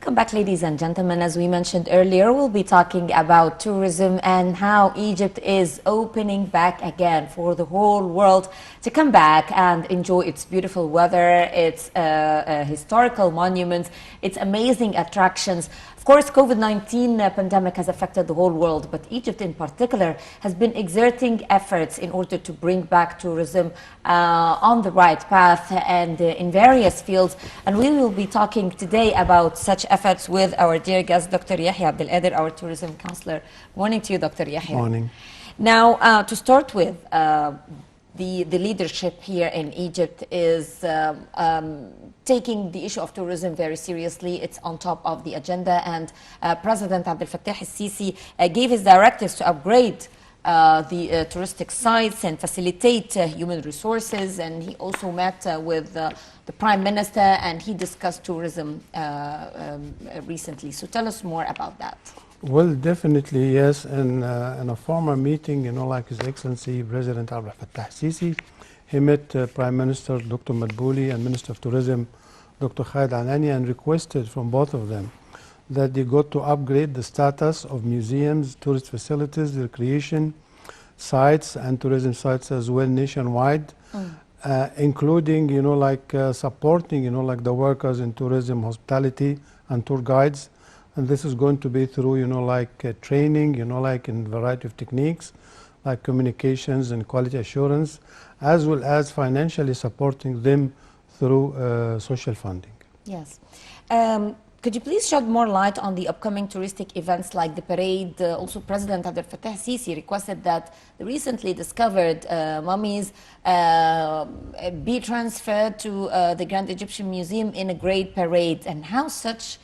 Welcome back, ladies and gentlemen. As we mentioned earlier, we'll be talking about tourism and how Egypt is opening back again for the whole world to come back and enjoy its beautiful weather, its historical monuments, its amazing attractions. Of course, COVID-19 pandemic has affected the whole world, but Egypt in particular has been exerting efforts in order to bring back tourism on the right path and in various fields. And we will be talking today about such efforts with our dear guest, Dr. Yehia Abdul, our tourism counselor. Morning to you, Dr. Yehia. Morning. Now, to start with, the leadership here in Egypt is taking the issue of tourism very seriously. It's on top of the agenda, and President Abdul al-Sisi gave his directives to upgrade the touristic sites and facilitate human resources. And he also met with the Prime Minister, and he discussed tourism recently. So tell us more about that. Well, definitely, yes. In a former meeting, like His Excellency President Abdul al-Sisi, he met Prime Minister Dr. Madbouli and Minister of Tourism Dr. Qader and requested from both of them that they got to upgrade the status of museums, tourist facilities, recreation sites and tourism sites as well nationwide, including, supporting, the workers in tourism, hospitality and tour guides. And this is going to be through, training, in a variety of techniques, like communications and quality assurance, as well as financially supporting them through social funding. Yes. Could you please shed more light on the upcoming touristic events like the parade? Also, President Abdul al-Sisi requested that the recently discovered mummies be transferred to the Grand Egyptian Museum in a great parade, and how such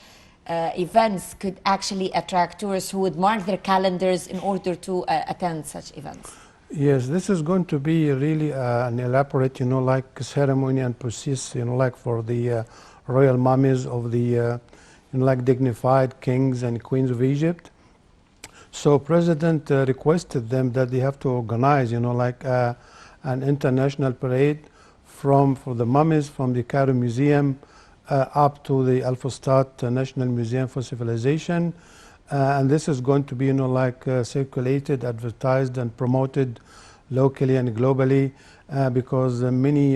events could actually attract tourists who would mark their calendars in order to attend such events. Yes, this is going to be really an elaborate, ceremony and process, for the royal mummies of the, dignified kings and queens of Egypt. So President requested them that they have to organize, an international parade for the mummies from the Cairo Museum up to the Al Fustat National Museum for Civilization. And this is going to be, circulated, advertised and promoted locally and globally because many,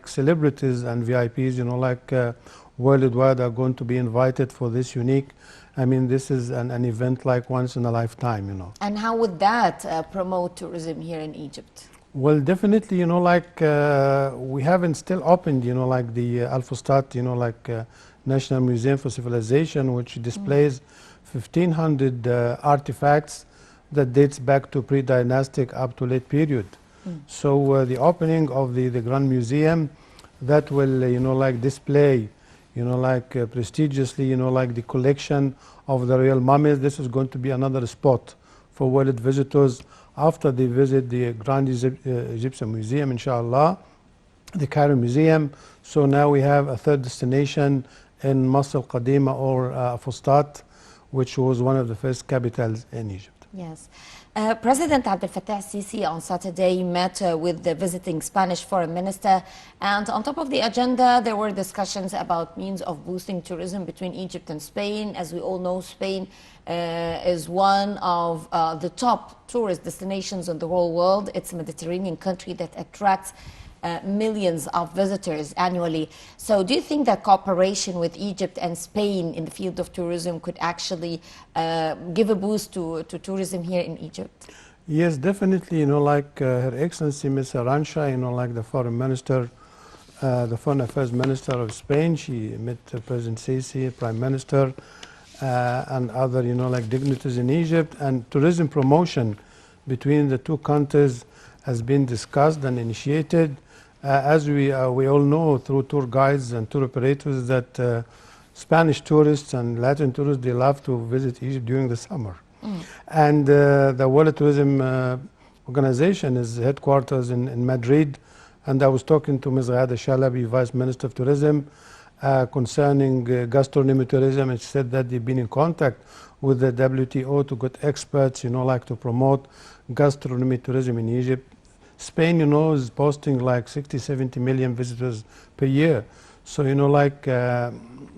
celebrities and VIPs, worldwide are going to be invited for this unique. I mean, this is an event like once in a lifetime, And how would that promote tourism here in Egypt? Well, definitely, we haven't still opened, the Al Fustat, National Museum for Civilization, which displays 1,500 artifacts that dates back to pre-dynastic up to late period. So the opening of the Grand Museum, that will, display, prestigiously, the collection of the royal mummies. This is going to be another spot for world visitors after they visit the Grand Egyptian Museum, inshallah, the Cairo Museum. So now we have a third destination in Masr al-Qadima or Fustat, which was one of the first capitals in Egypt. Yes. President Abdul al-Sisi on Saturday met with the visiting Spanish foreign minister, and on top of the agenda there were discussions about means of boosting tourism between Egypt and Spain. As we all know, Spain is one of the top tourist destinations in the whole world. It's a Mediterranean country that attracts millions of visitors annually. So do you think that cooperation with Egypt and Spain in the field of tourism could actually give a boost to tourism here in Egypt? Yes, definitely. Her Excellency Ms. Arantxa, the foreign minister, the foreign affairs minister of Spain, she met President Sisi, Prime Minister, and other, dignitaries in Egypt. And tourism promotion between the two countries has been discussed and initiated. As we all know through tour guides and tour operators that Spanish tourists and Latin tourists, they love to visit Egypt during the summer. And the World Tourism Organization is headquarters in Madrid. And I was talking to Ms. Ghada Shalabi, Vice Minister of Tourism, concerning gastronomy tourism. And she said that they've been in contact with the WTO to get experts, to promote gastronomy tourism in Egypt. Spain, is posting like 60, 70 million visitors per year. So, like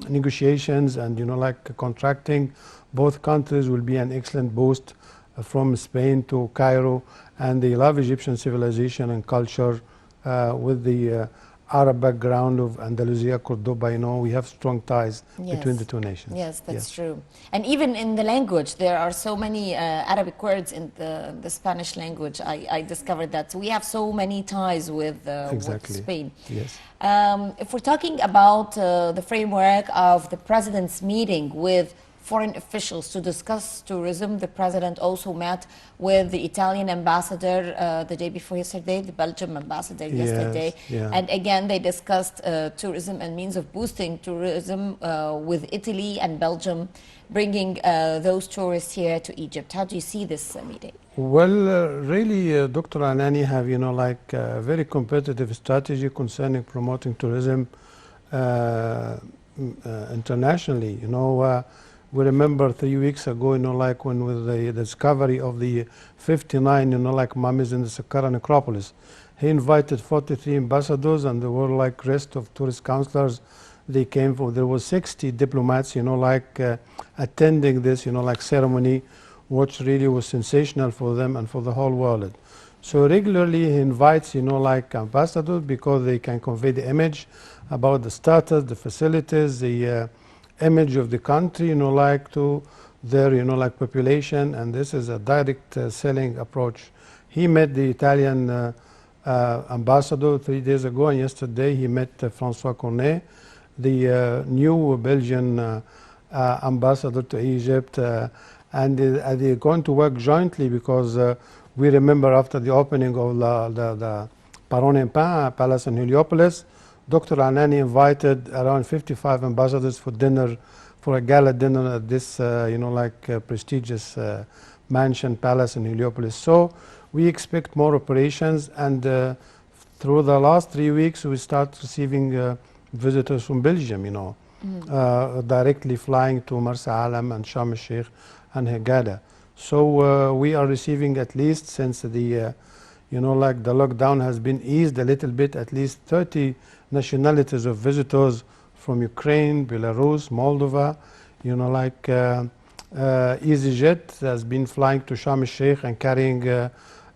negotiations and, like contracting, both countries will be an excellent boost from Spain to Cairo. And they love Egyptian civilization and culture with the Arab background of Andalusia, Cordoba. We have strong ties between the two nations. Yes, that's true. And even in the language, there are so many Arabic words in the Spanish language. I discovered that. So we have so many ties with Spain. Yes. If we're talking about the framework of the president's meeting with foreign officials to discuss tourism, the president also met with the Italian ambassador the day before yesterday, the Belgium ambassador yesterday. Yeah. And again, they discussed tourism and means of boosting tourism with Italy and Belgium, bringing those tourists here to Egypt. How do you see this meeting? Well, really, Dr. Anani have, like a very competitive strategy concerning promoting tourism internationally. We remember 3 weeks ago, like when with the discovery of the 59, like mummies in the Saqqara necropolis, he invited 43 ambassadors and there were like rest of tourist counselors. They came for, there was 60 diplomats, like attending this, like ceremony, which really was sensational for them and for the whole world. So regularly he invites, like ambassadors because they can convey the image about the status, the facilities, the image of the country, like to their, like population, and this is a direct selling approach. He met the Italian ambassador 3 days ago, and yesterday he met François Cornet, the new Belgian ambassador to Egypt, and they're going to work jointly because we remember after the opening of the Paron et Pain Palace in Heliopolis, Dr. Anani invited around 55 ambassadors for dinner, for a gala dinner at this, prestigious mansion palace in Heliopolis. So we expect more operations, and through the last 3 weeks, we start receiving visitors from Belgium, directly flying to Marsa Alam and Sharm el-Sheikh and Hurghada. So we are receiving at least since the, the lockdown has been eased a little bit, at least 30 nationalities of visitors from Ukraine, Belarus, Moldova, EasyJet has been flying to Sharm el-Sheikh and carrying,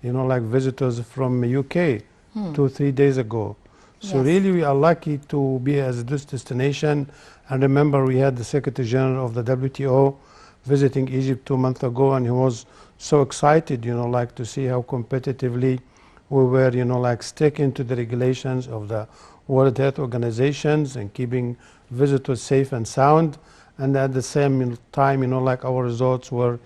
visitors from UK 2-3 days ago. So really we are lucky to be as this destination. And remember, we had the Secretary General of the WTO visiting Egypt 2 months ago, and he was so excited, to see how competitively we were, sticking to the regulations of the World Health Organizations and keeping visitors safe and sound, and at the same time, our results were,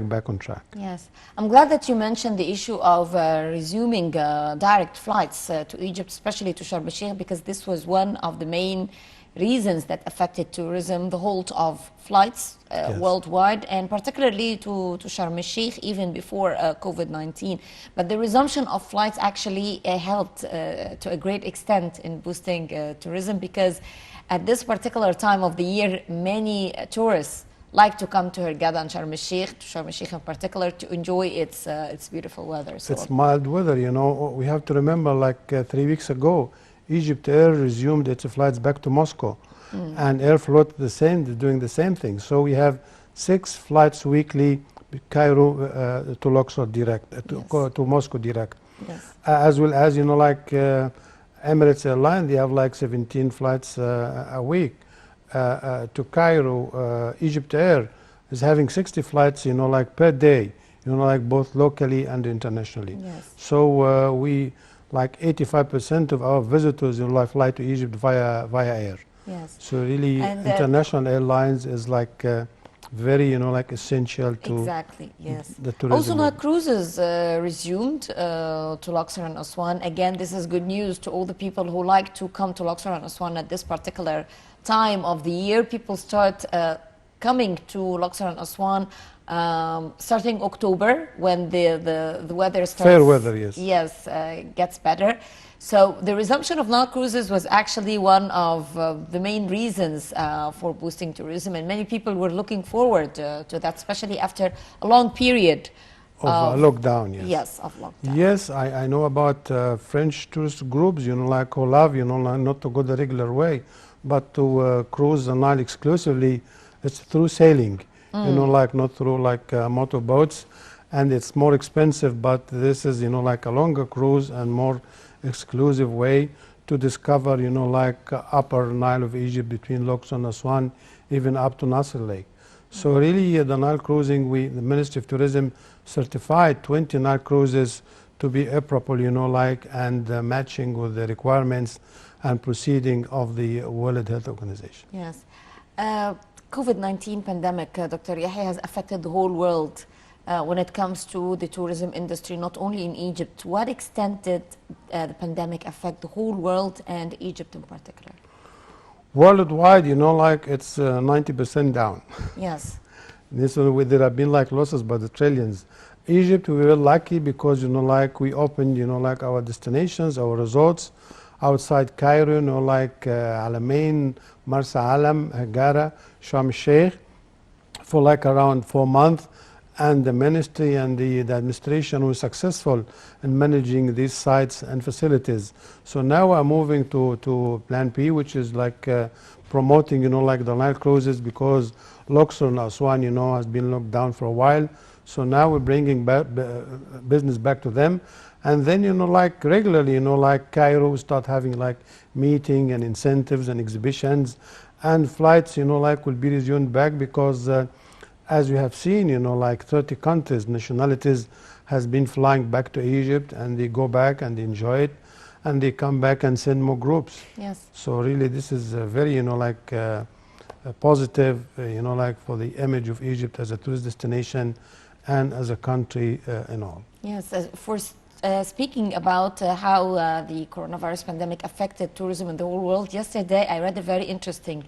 back on track. Yes, I'm glad that you mentioned the issue of resuming direct flights to Egypt, especially to Sharm el-Sheikh, because this was one of the main reasons that affected tourism, the halt of flights worldwide, and particularly to Sharm el-Sheikh even before COVID-19. But the resumption of flights actually helped to a great extent in boosting tourism, because at this particular time of the year, many tourists like to come to Hurghada and Sharm el-Sheikh in particular, to enjoy its beautiful weather. So it's mild weather, we have to remember, like 3 weeks ago, Egypt Air resumed its flights back to Moscow, and Airflot doing the same thing. So we have 6 flights weekly, Cairo to Luxor direct, to Moscow direct, as well as Emirates Airline. They have like 17 flights a week to Cairo. Egypt Air is having 60 flights, per day, both locally and internationally. So we. Like 85% of our visitors fly to Egypt via air. So really, international airlines is like very, essential to the tourism. Also, now cruises resumed to Luxor and Aswan. Again, this is good news to all the people who like to come to Luxor and Aswan at this particular time of the year. People start coming to Luxor and Aswan starting October, when the weather starts. Fair weather, yes. Yes, gets better. So the resumption of Nile cruises was actually one of the main reasons for boosting tourism, and many people were looking forward to that, especially after a long period of lockdown, yes. yes, of lockdown. Yes, I know about French tourist groups, like who love, like not to go the regular way, but to cruise the Nile exclusively. It's through sailing, like not through like motorboats, and it's more expensive. But this is, like a longer cruise and more exclusive way to discover, like upper Nile of Egypt between Luxor and Aswan, even up to Nasser Lake. So really, the Nile cruising, the Ministry of Tourism certified 20 Nile cruises to be equitable, like, and matching with the requirements and proceeding of the World Health Organization. Yes. COVID-19 pandemic, Dr. Yehia, has affected the whole world when it comes to the tourism industry, not only in Egypt. To what extent did the pandemic affect the whole world and Egypt in particular? Worldwide, like it's 90% down. Yes. There have been like losses by the trillions. Egypt, we were lucky because, like we opened, like our destinations, our resorts outside Cairo, like Alamein, Marsa Alam, Hagara, Sharm Sheikh for like around 4 months. And the ministry and the administration was successful in managing these sites and facilities. So now we're moving to Plan B, which is like promoting, like the Nile cruises, because Luxor and Aswan, has been locked down for a while. So now we're bringing business back to them. And then, like regularly, like Cairo, we start having like meeting and incentives and exhibitions, and flights, like will be resumed back because as we have seen, like 30 countries, nationalities has been flying back to Egypt, and they go back and they enjoy it, and they come back and send more groups. Yes. So really this is very, like positive, like for the image of Egypt as a tourist destination and as a country and all. Yes, speaking about how the coronavirus pandemic affected tourism in the whole world, yesterday I read a very interesting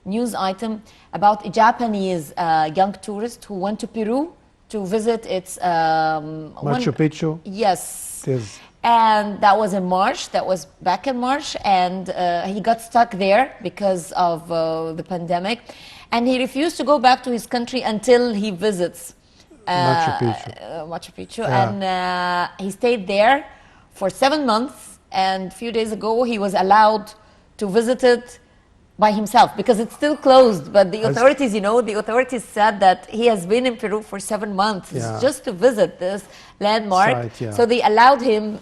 news item about a Japanese young tourist who went to Peru to visit its Machu Picchu. Yes. It is. And that was in March. That was back in March, and he got stuck there because of the pandemic, and he refused to go back to his country until he visits Machu Picchu. Yeah. And he stayed there for 7 months, and a few days ago he was allowed to visit it by himself because it's still closed. But the authorities, the authorities said that he has been in Peru for 7 months just to visit this landmark. Site, So they allowed him,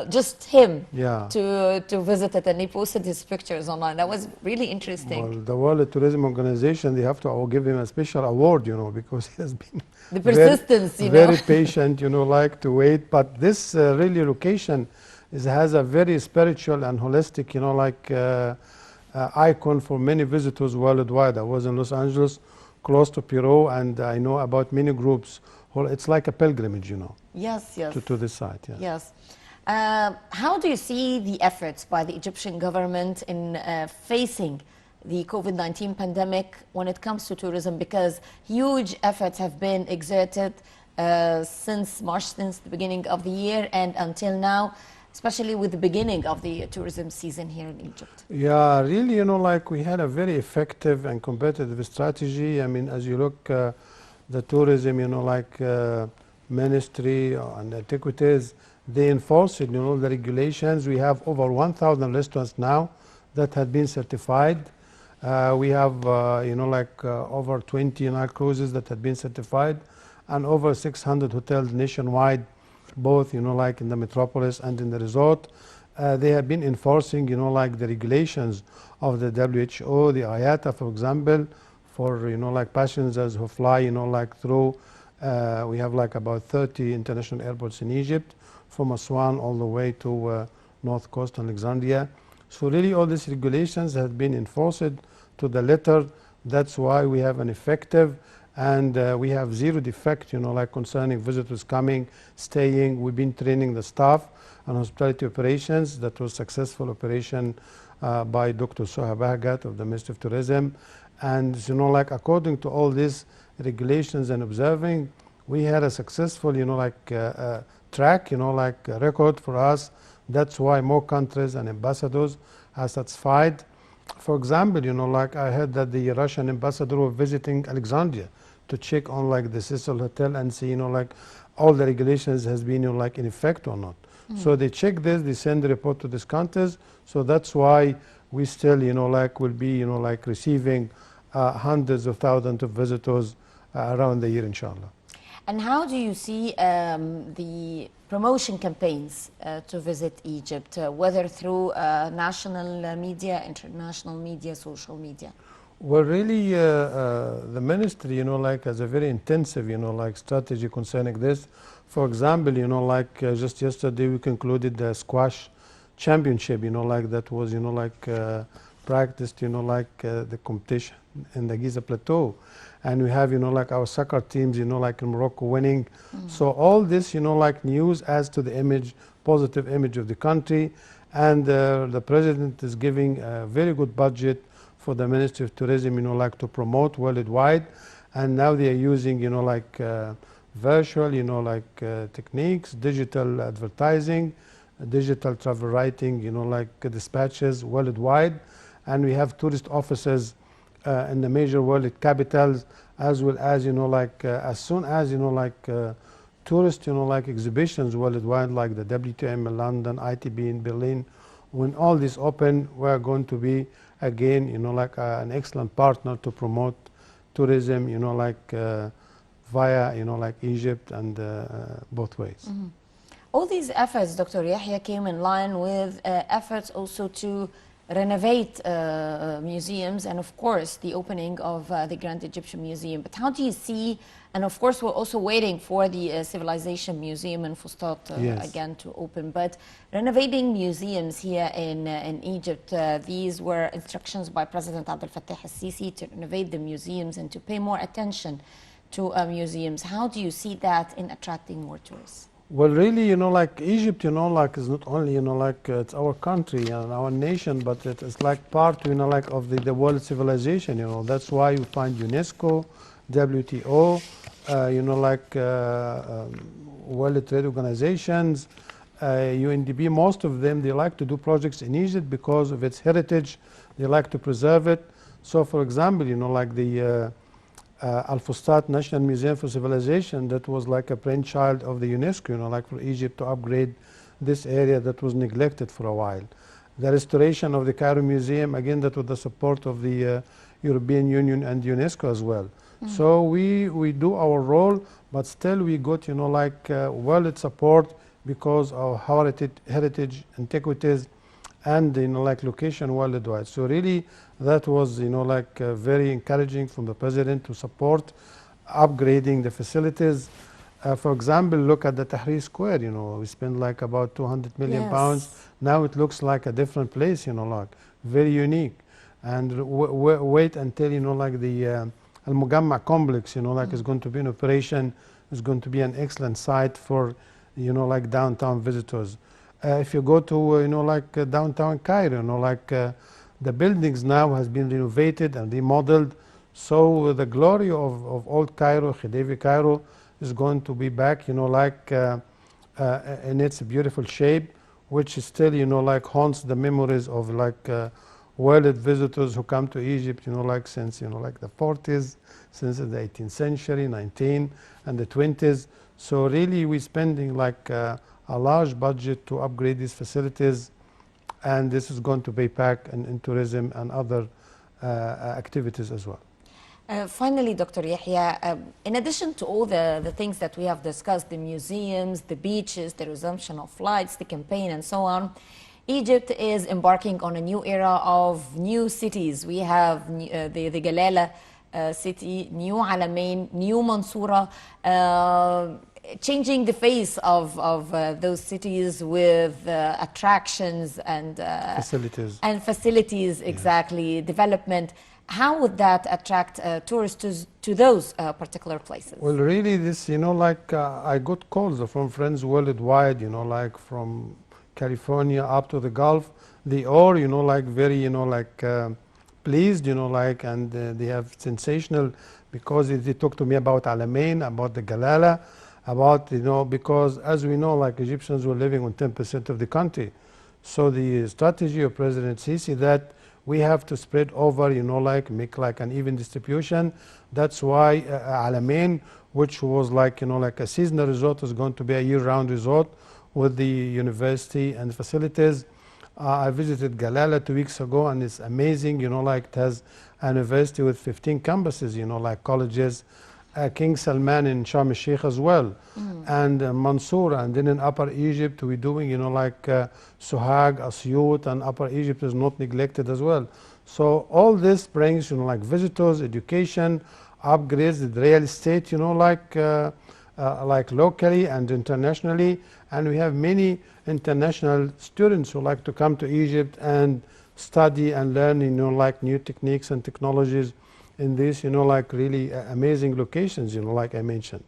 just him, Yeah. to visit it, and he posted his pictures online. That was really interesting. Well, the World Tourism Organization, they have to give him a special award, because he has been The persistence, very patient, like to wait. But this really location has a very spiritual and holistic, like icon for many visitors worldwide. I was in Los Angeles, close to Peru, and I know about many groups. It's like a pilgrimage, Yes, yes. to this site. Yeah. Yes. How do you see the efforts by the Egyptian government in facing the COVID-19 pandemic when it comes to tourism? Because huge efforts have been exerted since March, since the beginning of the year and until now, especially with the beginning of the tourism season here in Egypt. Yeah, really, like we had a very effective and competitive strategy. I mean, as you look, the tourism, like ministry and antiquities, they enforce it, the regulations. We have over 1,000 restaurants now that have been certified. We have, like over 20 Nile cruises that have been certified, and over 600 hotels nationwide, both, like in the metropolis and in the resort. They have been enforcing, like the regulations of the WHO, the IATA, for example, for, like passengers who fly, like through, we have like about 30 international airports in Egypt, from Aswan all the way to North Coast and Alexandria. So really all these regulations have been enforced to the letter. That's why we have an effective and we have zero defect, like concerning visitors coming, staying. We've been training the staff on hospitality operations. That was successful operation by Dr. Soha Bahgat of the Ministry of Tourism. And, like according to all these regulations and observing, we had a successful, track, like a record for us. That's why more countries and ambassadors are satisfied. For example, like I heard that the Russian ambassador was visiting Alexandria to check on like the Cecil Hotel and see, like all the regulations has been, like in effect or not. So they check this, they send the report to these countries. So that's why we still, like will be, like receiving hundreds of thousands of visitors around the year, inshallah. And how do you see the promotion campaigns to visit Egypt, whether through national media, international media, social media? Well, really, the ministry, like has a very intensive, like strategy concerning this. For example, like just yesterday we concluded the squash championship, like that was, like practiced, like the competition in the Giza Plateau. And we have, like our soccer teams, like in Morocco winning. So all this, like news adds to the image, positive image of the country. And the president is giving a very good budget for the Ministry of Tourism, like to promote worldwide. And now they are using, like virtual, like techniques, digital advertising, digital travel writing, like dispatches worldwide. And we have tourist offices in the major world capitals, as well as, like as soon as, like tourist, like exhibitions worldwide, like the WTM in London, ITB in Berlin. When all this open, we're going to be again, like an excellent partner to promote tourism, like via, like Egypt and both ways. All these efforts, Dr. Yehia, came in line with efforts also to renovate museums and, of course, the opening of the Grand Egyptian Museum. But how do you see, and of course, we're also waiting for the Civilization Museum in Fustat again to open, but renovating museums here in Egypt, these were instructions by President Abdul al-Sisi to renovate the museums and to pay more attention to museums. How do you see that in attracting more tourists? Well, really, like Egypt, like is not only, like it's our country and our nation, but it is like part, like of the world civilization. That's why you find UNESCO, WTO, like World Trade Organizations, UNDP. Most of them, they like to do projects in Egypt because of its heritage. They like to preserve it. So, for example, like the Al-Fustat National Museum for Civilization, that was like a brainchild of the UNESCO, like for Egypt to upgrade this area that was neglected for a while. The restoration of the Cairo Museum, again, that with the support of the European Union and UNESCO as well. So we do our role, but still we got, like world support because of heritage, antiquities, and like location worldwide. So really that was like very encouraging from the president to support upgrading the facilities. For example, look at the Tahrir Square. We spent like about 200 million pounds. Now it looks like a different place, like very unique. And wait until like the Al Mugamma complex, like is going to be in operation. Is going to be an excellent site for like downtown visitors. If you go to, like downtown Cairo, like the buildings now has been renovated and remodeled. So the glory of old Cairo, Khedive Cairo, is going to be back, like in its beautiful shape, which is still, like haunts the memories of like world visitors who come to Egypt, like since, like the 40s, since the 18th century, 19th and the 20s. So really we're spending like a large budget to upgrade these facilities, and this is going to pay back in tourism and other activities as well. Finally, Dr. Yehia, in addition to all the things that we have discussed, the museums, the beaches, the resumption of flights, the campaign and so on, Egypt is embarking on a new era of new cities. We have the Galala city, New Alamein, New Mansoura, changing the face of those cities with attractions and facilities, exactly, development. How would that attract tourists to those particular places? Well, really, this, like I got calls from friends worldwide, like from California up to the Gulf. They all, like very, like pleased, like, and they have sensational, because they talk to me about Alamein, about the Galala, about, because as we know, like Egyptians were living on 10% of the country. So the strategy of President Sisi that we have to spread over, you know, like make like an even distribution. That's why Alamein, which was like, you know, like a seasonal resort, is going to be a year-round resort with the university and facilities. I visited Galala 2 weeks ago, and it's amazing, you know, like it has a university with 15 campuses, you know, like colleges. King Salman in Sharm el-Sheikh as well, and Mansour, and then in Upper Egypt we're doing, you know, like Sohag, Asyut, and Upper Egypt is not neglected as well. So all this brings, you know, like visitors, education, upgrades the real estate, you know, like locally and internationally, and we have many international students who like to come to Egypt and study and learn, you know, like new techniques and technologies in these, you know, like really amazing locations, you know, like I mentioned.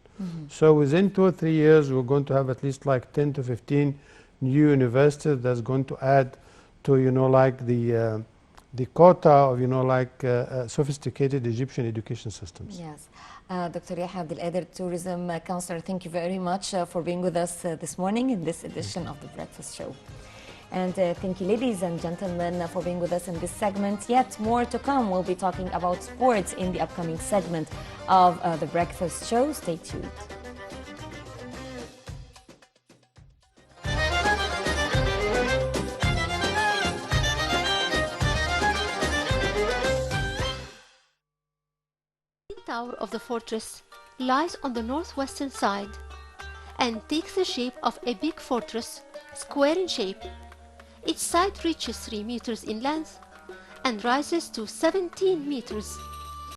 So within 2 or 3 years, we're going to have at least like 10 to 15 new universities that's going to add to, you know, like the quota of, you know, like sophisticated Egyptian education systems. Yes. Dr. Yehia Abdul Qader, Tourism Counselor, thank you very much for being with us this morning in this edition of The Breakfast Show. And thank you, ladies and gentlemen, for being with us in this segment. Yet more to come. We'll be talking about sports in the upcoming segment of The Breakfast Show. Stay tuned. The tower of the fortress lies on the northwestern side and takes the shape of a big fortress, square in shape. Each side reaches 3 meters in length and rises to 17 meters